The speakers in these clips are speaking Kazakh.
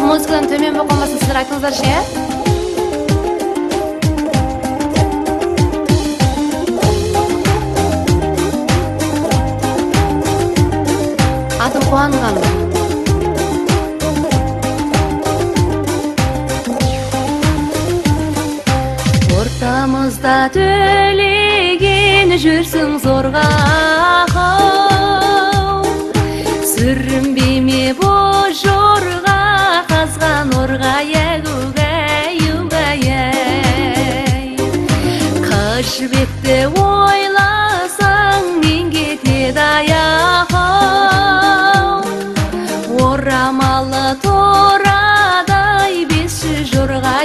muzikadan tömen болып қалмасын, сіздер айтыңыздаршы, иә? Атым Қуанған. Ортамызда төлеген жүрсің зорға қау, сүрінбейме боз жорға қазған орға югай. Қыш бетті ойласаң мен кетеді аяқау, орамалы торадай бесі жорға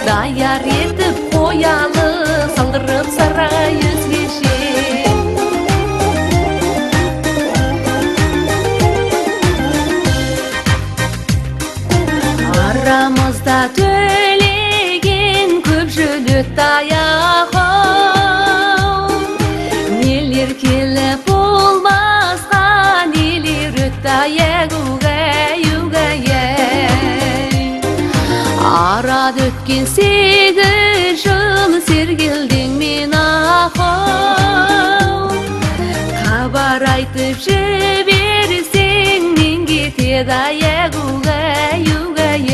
dayar etip qoyalı, saldırıp saray özgeçe. Aramızda төлеген көп жөлөт даяқау, нелер келіп болмасқа, нелер өтті югай. Арад өткен 8 жыл сергелдің мен ақау, хабар айтып жіберсең мен кетеді югай.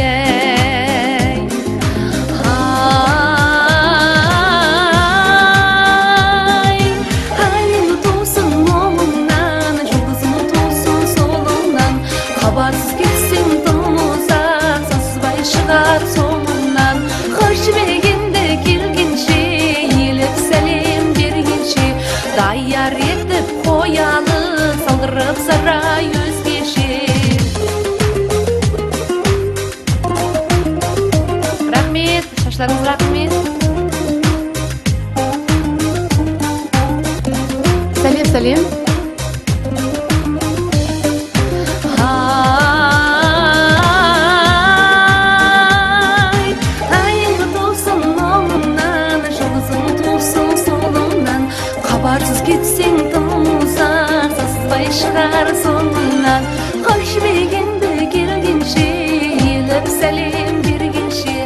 Айың ұтылсын оңымнан, жұлдызым ұтылсын солыңнан, хабарсыз кетсең тымыза саспай шығар соңымнан. Қош бергенде келгенше, еліп сәлем бергенше, даяр етіп қоялы, салдырып сарай өзгеше. Рахмет, шашларыңыз рахмет. Сәлем. Хабарсыз кетсең тымызар, саспай шығар соңынан. Қош бергенде келгенше, еліп сәлем бергенше,